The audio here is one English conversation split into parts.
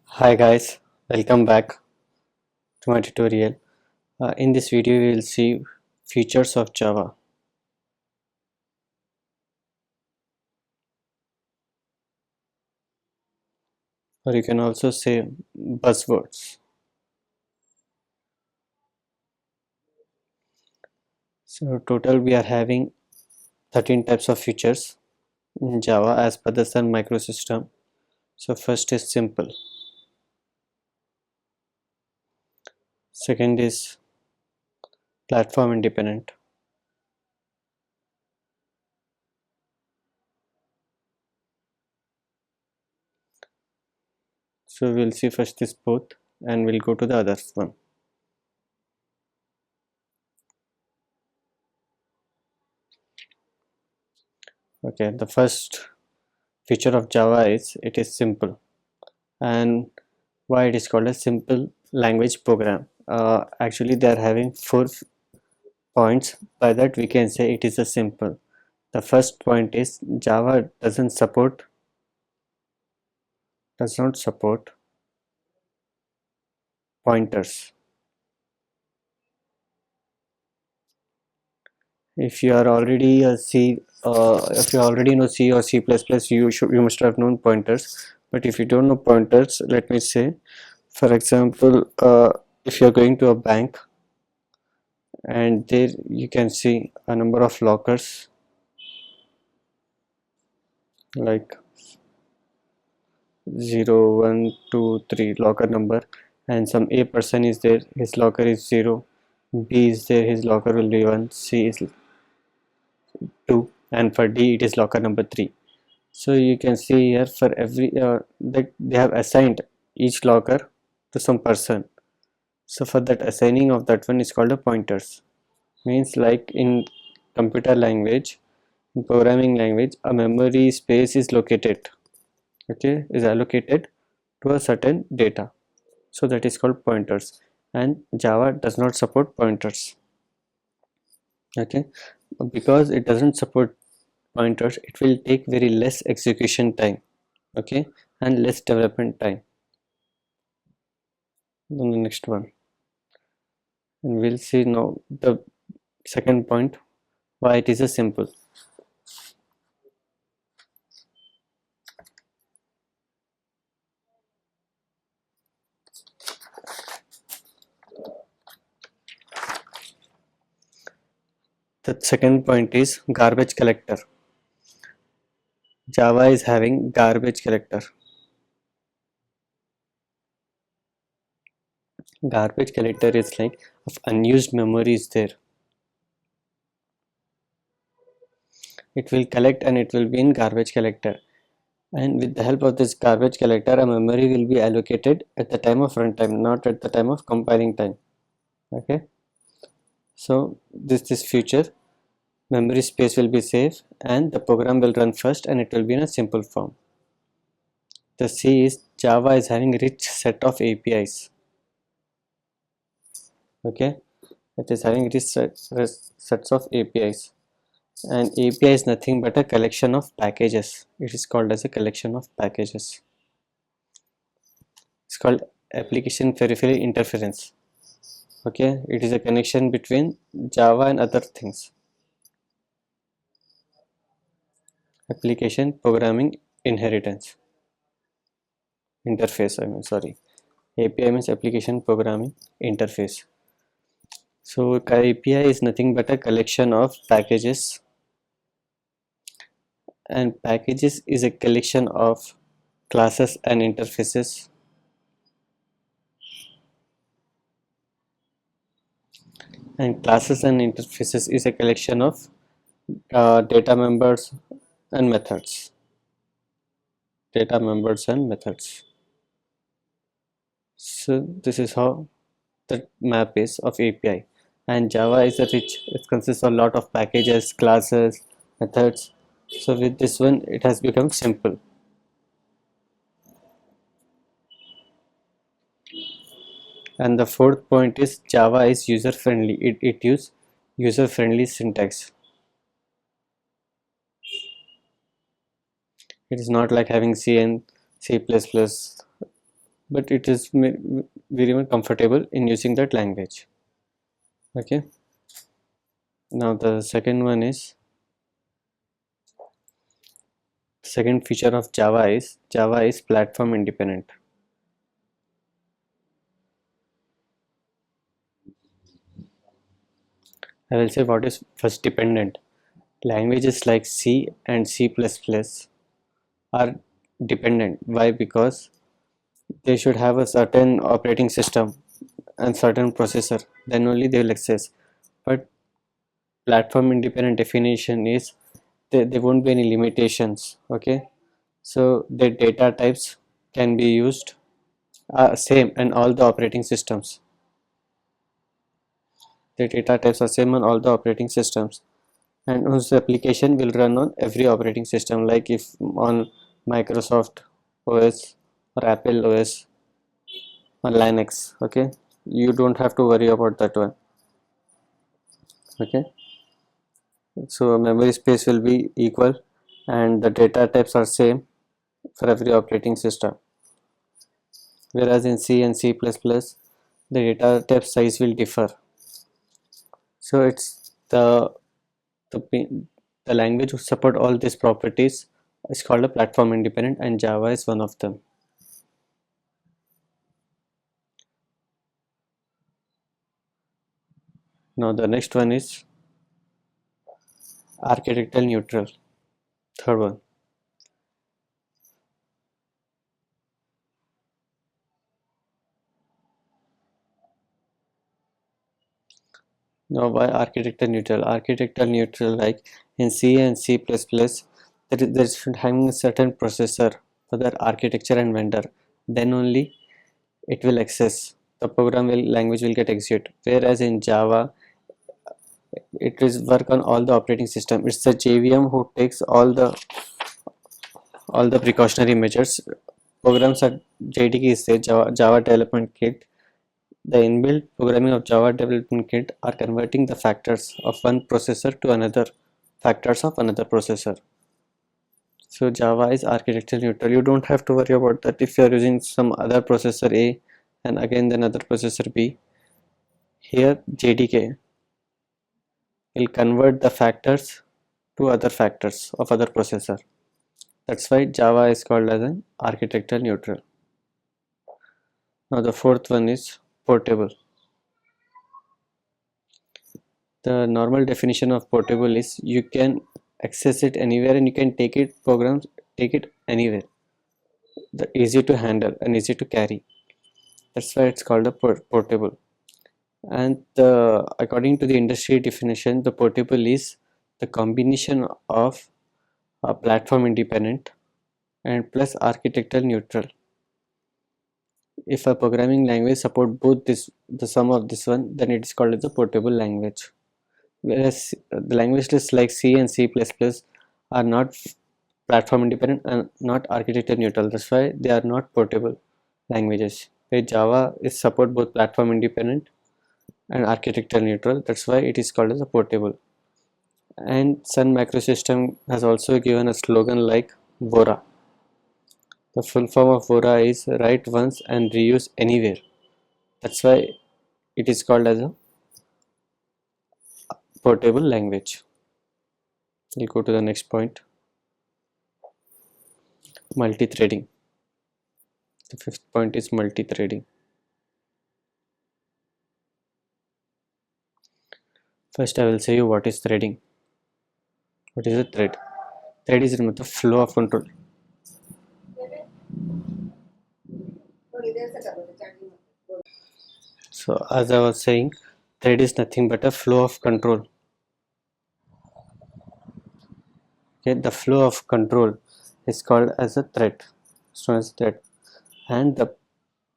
Hi guys, welcome back to my tutorial. In this video we will see features of Java, or you can also say buzzwords. So total we are having 13 types of features in Java as per the Sun microsystem. So first is simple, second is platform independent, so we'll see first is both and we'll go to the other one. Okay, the first feature of Java is it is simple. And why it is called a simple language program? Actually they are having four points. By that we can say it is a simple. The first point is Java does not support pointers. If you are already a C, if you already know C or C++, you must have known pointers. But if you don't know pointers, let me say, for example, if you are going to a bank and there you can see a number of lockers like 0 1 2 3 locker number, and some A person is there, his locker is 0, B is there, his locker will be 1, C is 2, and for D it is locker number 3. So you can see here for every that they have assigned each locker to some person. So for that assigning of that one is called a pointers. Means like in computer language, in programming language, a memory space is located, okay, is allocated to a certain data. So that is called pointers, and Java does not support pointers. Okay, because it doesn't support pointers, it will take very less execution time, okay, and less development time. Then the next one, and we'll see now the second point, why it is a simple. The second point is garbage collector. Java is having garbage collector. Garbage collector is like if unused memory is there, it will collect and it will be in garbage collector. And with the help of this garbage collector, a memory will be allocated at the time of runtime, not at the time of compiling time. Okay, so this feature, memory space will be safe and the program will run first and it will be in a simple form. The C is Java is having rich set of APIs. Okay, it is having rich sets of APIs, and API is nothing but a collection of packages. It is called as a collection of packages. It's called application peripheral interference. Okay, it is a connection between Java and other things. Application programming inheritance interface, I mean, sorry, API means application programming interface. So API is nothing but a collection of packages, and packages is a collection of classes and interfaces, and classes and interfaces is a collection of data members and methods. Data members and methods. So this is how the map is of API. And Java is a rich, it consists of a lot of packages, classes, methods. So with this one it has become simple. And the fourth point is Java is user friendly. It uses user friendly syntax. It is not like having C and C++. but it is very much comfortable in using that language. Okay, now the second feature of Java is platform independent. I will say what is first dependent. Languages like C and C++ are dependent. Why? Because they should have a certain operating system and certain processor, then only they will access. But platform independent definition is there won't be any limitations. Okay, so the data types can be used same in all the operating systems. The data types are same on all the operating systems, and whose application will run on every operating system, like if on Microsoft OS or Apple OS or Linux. Okay, you don't have to worry about that one. Okay, so memory space will be equal and the data types are same for every operating system, whereas in C and C++ the data type size will differ. So it's the language who support all these properties is called a platform independent, and Java is one of them. Now the next one is architectural neutral, third one. Now why architecture neutral? Architecture neutral, like in C and C++, there should having a certain processor for their architecture and vendor. Then only it will access the language will get execute. Whereas in Java, it is work on all the operating system. It's the JVM who takes all the precautionary measures. Programs are JDK is there, Java Development Kit. The inbuilt programming of Java Development Kit are converting the factors of one processor to another factors of another processor. So Java is architecture neutral. You don't have to worry about that if you are using some other processor A and again then another processor B. Here JDK will convert the factors to other factors of other processor. That's why Java is called as an architecture neutral. Now the fourth one is portable. The normal definition of portable is you can access it anywhere and you can take it anywhere. The easy to handle and easy to carry. That's why it's called a portable. And according to the industry definition, the portable is the combination of a platform independent and plus architectural neutral. If a programming language support both the sum of this one, then it is called as a portable language. Whereas the languages like C and C++ are not platform independent and not architecture neutral. That's why they are not portable languages. Where Java is support both platform independent and architecture neutral. That's why it is called as a portable. And Sun Microsystem has also given a slogan like VORA. The full form of VORA is write once and reuse anywhere. That's why it is called as a portable language. We'll go to the next point. Multi-threading. The fifth point is multi-threading. First I will say you what is threading. What is a thread? Thread is the flow of control. So as I was saying, thread is nothing but a flow of control. Okay, the flow of control is called as a thread. So as thread, and the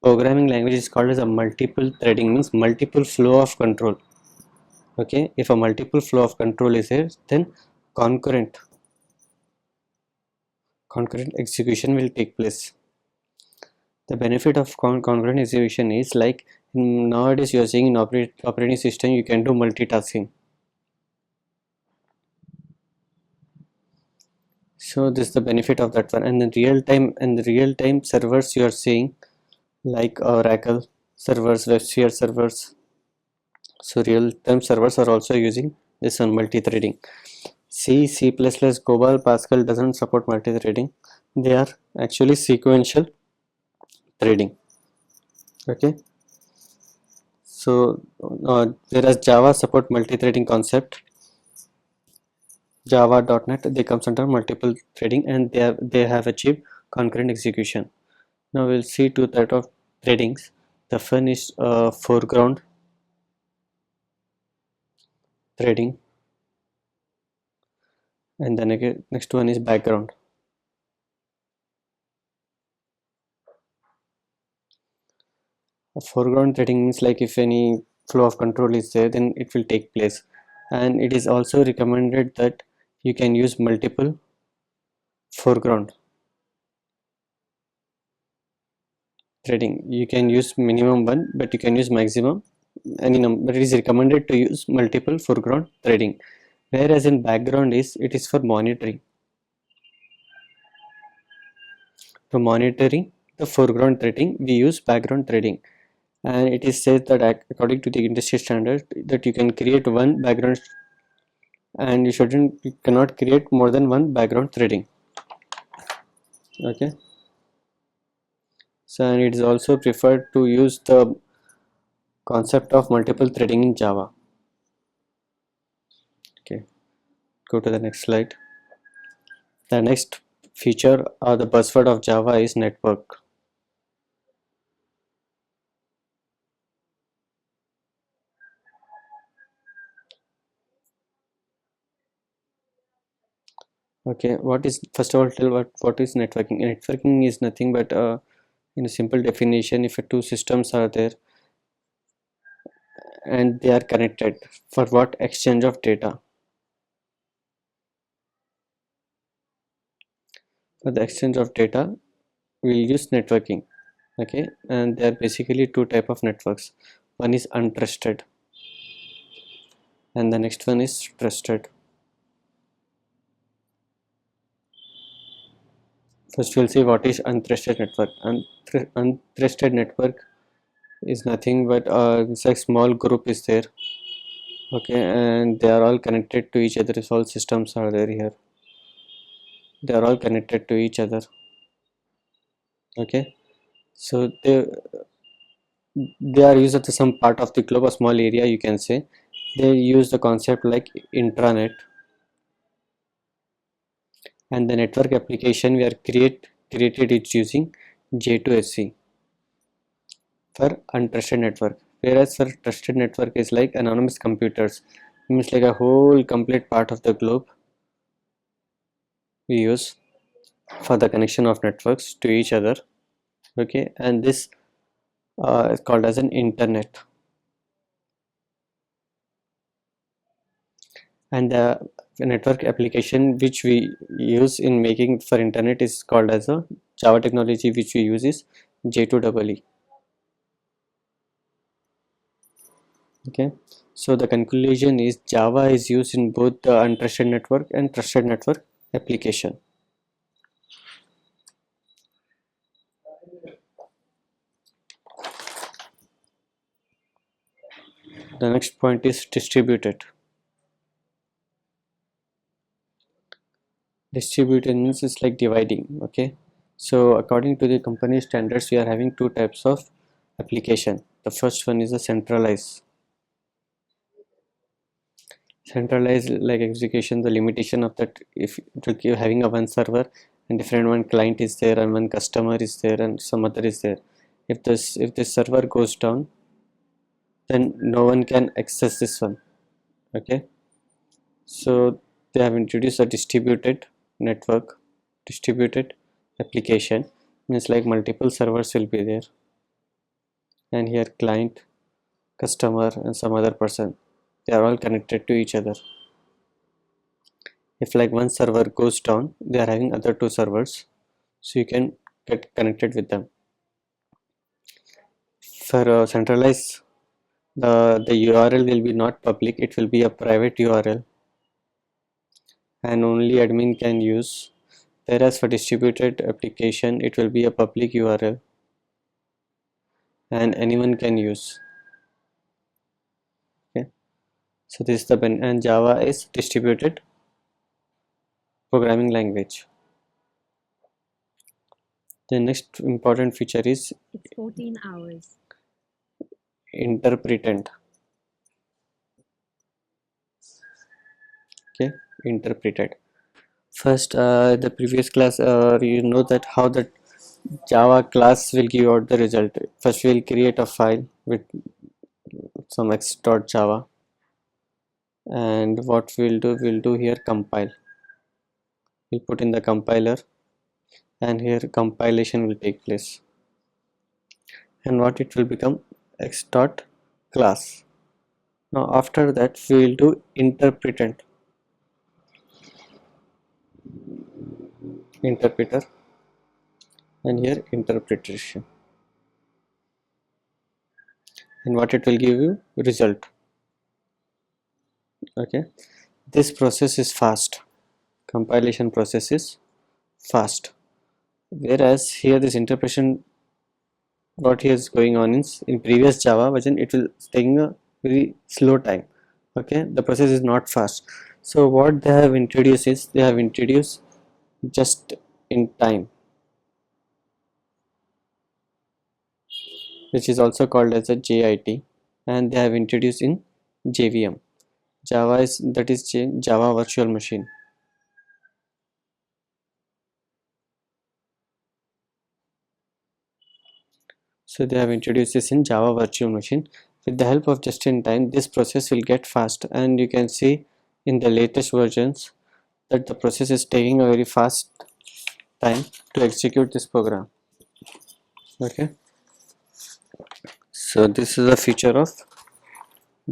programming language is called as a multiple threading, means multiple flow of control. Okay, if a multiple flow of control is here, then concurrent execution will take place. The benefit of concurrent execution is like nowadays you are saying in operating system you can do multitasking. So this is the benefit of that one. And in the real time servers you are saying like Oracle servers, WebSphere servers. So real-time servers are also using this on multi-threading. C++, COBOL, Pascal doesn't support multi-threading. They are actually sequential threading. Okay. So whereas Java support multi-threading concept, Java.NET they comes under multiple threading, and they have achieved concurrent execution. Now we'll see two types of threadings. The first is foreground threading, and the next one is background. A foreground threading means like if any flow of control is there, then it will take place, and it is also recommended that you can use multiple foreground threading. You can use minimum one, but you can use maximum any number, but it is recommended to use multiple foreground threading. Whereas in background it is for monitoring. For monitoring the foreground threading, we use background threading, and it is said that according to the industry standard that you can create one background, and you cannot create more than one background threading. Okay. So and it is also preferred to use the concept of multiple threading in Java. Okay, go to the next slide. The next feature or the buzzword of Java is network. Okay, what is, first of all, tell what is networking. Networking is nothing but in a simple definition, if two systems are there and they are connected for what, exchange of data. For the exchange of data we'll use networking. Okay, and there are basically two type of networks. One is untrusted and the next one is trusted. First we'll see what is untrusted network. Untrusted network is nothing but it's like small group is there. Okay, and they are all connected to each other. All systems are there here, they are all connected to each other. Okay, so they are used at some part of the globe, a small area you can say. They use the concept like intranet, and the network application we are created it using J2SC for untrusted network. Whereas for trusted network is like anonymous computers, means like a whole complete part of the globe we use for the connection of networks to each other. Okay, and this is called as an internet, and the network application which we use in making for internet is called as a Java technology, which we use is J2EE. Okay, so the conclusion is Java is used in both the untrusted network and trusted network application. The next point is distributed. Distributed means it's like dividing. Okay, so according to the company standards we are having two types of application. The first one is a centralized. Centralized like execution, the limitation of that, if it will keep having a one server and different one client is there and one customer is there and some other is there. If this server goes down, then no one can access this one. Okay, so they have introduced a distributed network. Distributed application means like multiple servers will be there, and here client, customer and some other person, they are all connected to each other. If like one server goes down, they are having other two servers, so you can get connected with them. For centralized, the URL will be not public, it will be a private URL and only admin can use. Whereas for distributed application it will be a public URL and anyone can use. Okay, so this is the and Java is distributed programming language. The next important feature is it's 14 hours. Interpretant. Okay, interpreted. First, the previous class, you know that how the Java class will give out the result. First, we'll create a file with some x.java, and what we'll do here compile. We'll put in the compiler, and here compilation will take place, and what it will become x.class. Now after that we will do interpretant, interpreter, and here interpretation, and what it will give you result. Okay, this process is fast. Compilation process is fast, whereas here this interpretation, what here is going on is in previous Java version it will taking a very slow time. Okay, the process is not fast. So what they have introduced is they have introduced just in time, which is also called as a JIT, and they have introduced in JVM. Java is that is Java Virtual Machine. So they have introduced this in Java Virtual Machine. With the help of just in time, this process will get fast, and you can see in the latest versions that the process is taking a very fast time to execute this program. Okay, so this is a feature of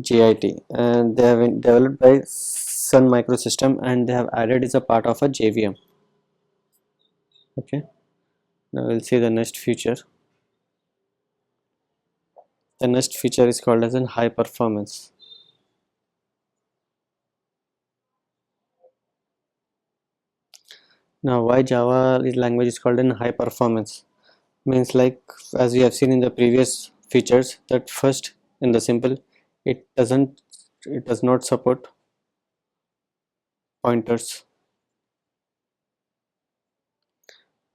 JIT, and they have been developed by Sun Microsystem, and they have added as a part of a JVM. Okay, now we'll see the next feature. The next feature is called as an high performance. Now why Java language is called an high performance? Means like as we have seen in the previous features that first in the simple it does not support pointers,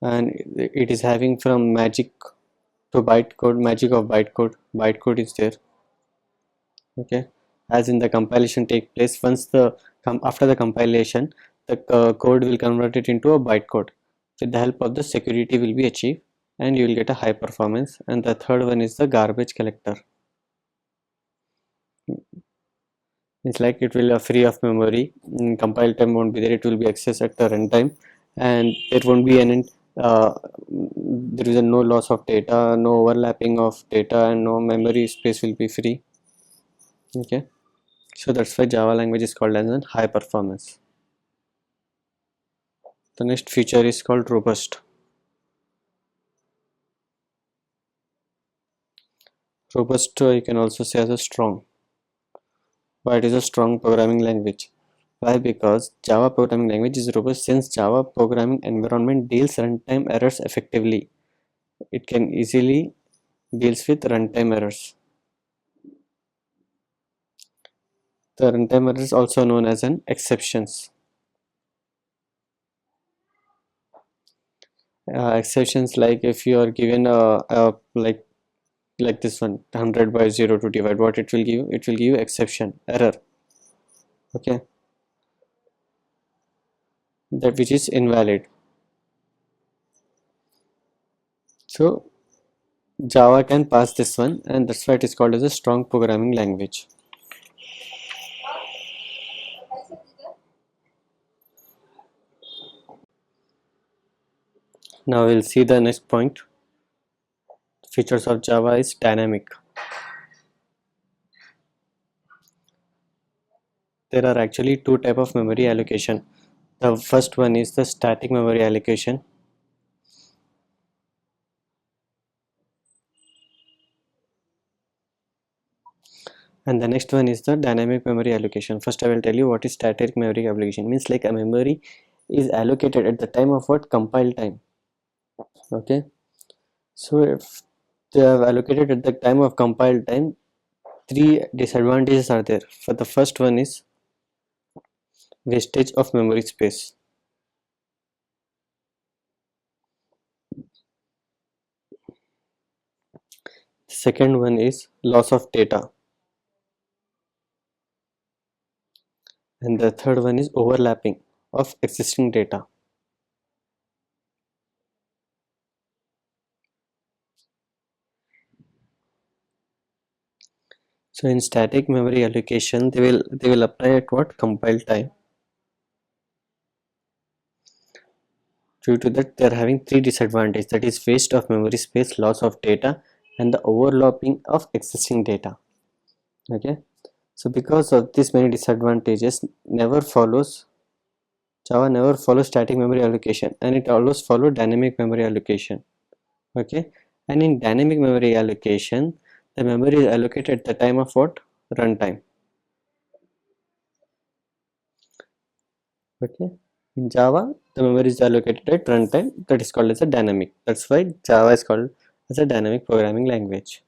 and it is having from magic to bytecode, magic of bytecode is there. Okay, as in the compilation take place, once the after the compilation the code will convert it into a bytecode. With the help of the security will be achieved, and you will get a high performance. And the third one is the garbage collector. It's like it will free of memory. Compile time won't be there, it will be accessed at the runtime, and there won't be any there is a no loss of data, no overlapping of data, and no memory space will be free. Okay, so that's why Java language is called as a high performance. The next feature is called robust. Robust you can also say as a strong. Why it is a strong programming language? Why? Because Java programming language is robust since Java programming environment deals runtime errors effectively. It can easily deals with runtime errors. The runtime error is also known as an exceptions. Exceptions like if you are given a like this one 100 by 0 to divide, what it will give? It will give you exception error. Okay, that which is invalid. So Java can pass this one, and that's why it is called as a strong programming language. Now we'll see the next point. Features of Java is dynamic. There are actually two type of memory allocation. The first one is the static memory allocation, and the next one is the dynamic memory allocation. First I will tell you what is static memory allocation. Means like a memory is allocated at the time of what? Compile time. Okay, so if they have allocated at the time of compile time. Three disadvantages are there. For the first one is wastage of memory space. The second one is loss of data, and the third one is overlapping of existing data. So in static memory allocation, they will apply at what? Compile time. Due to that, they are having three disadvantages, that is waste of memory space, loss of data, and the overlapping of existing data. Okay, so because of these many disadvantages, Java never follows static memory allocation, and it always follows dynamic memory allocation. Okay, and in dynamic memory allocation, the memory is allocated at the time of what? Runtime. Okay, in Java, the memory is allocated at runtime, that is called as a dynamic. That's why Java is called as a dynamic programming language.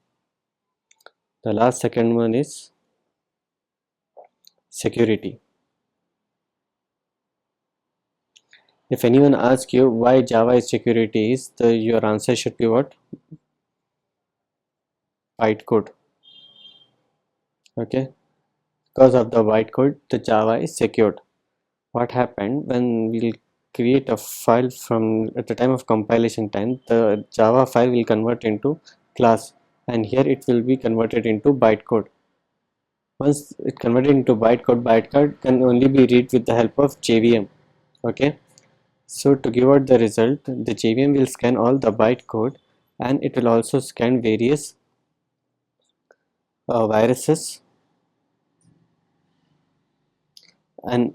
The last second one is security. If anyone asks you why Java is security, your answer should be what? Bytecode. Okay, because of the bytecode, the Java is secured. What happened when we'll create a file from at the time of compilation time, the Java file will convert into class, and here it will be converted into bytecode. Once it converted into bytecode can only be read with the help of JVM. Okay, so to give out the result, the JVM will scan all the bytecode, and it will also scan various viruses and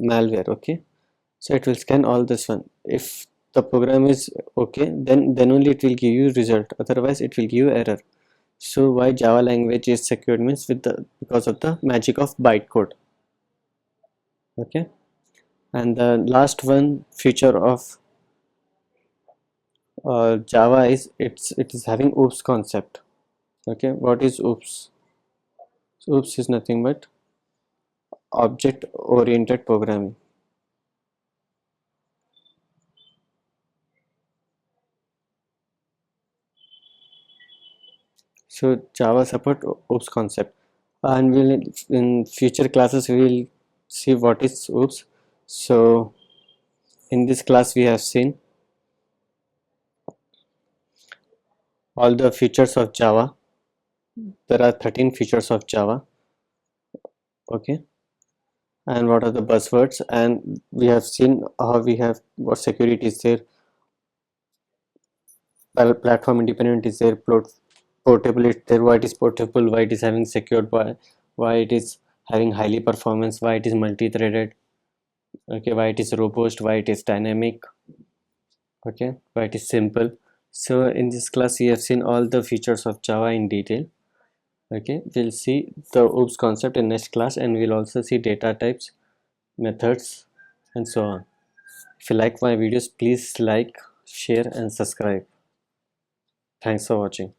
malware. Okay, so it will scan all this one. If the program is okay, then only it will give you result, otherwise it will give you error. So why Java language is secured means because of the magic of bytecode. Okay, and the last one feature of Java is it is having oops concept. Okay, what is oops? So oops is nothing but object oriented programming. So Java support oops concept, and we'll in future classes we will see what is oops. So in this class we have seen all the features of Java. There are 13 features of Java. Okay, and what are the buzzwords, and we have seen how we have what security is there, platform independent is there, portable is there, why it is portable, why it is having secured, why it is having highly performance, why it is multi-threaded. Okay, why it is robust, why it is dynamic. Okay, why it is simple. So in this class we have seen all the features of Java in detail. Okay, we'll see the oops concept in next class, and we'll also see data types, methods, and so on. If you like my videos, please like, share, and subscribe. Thanks for watching.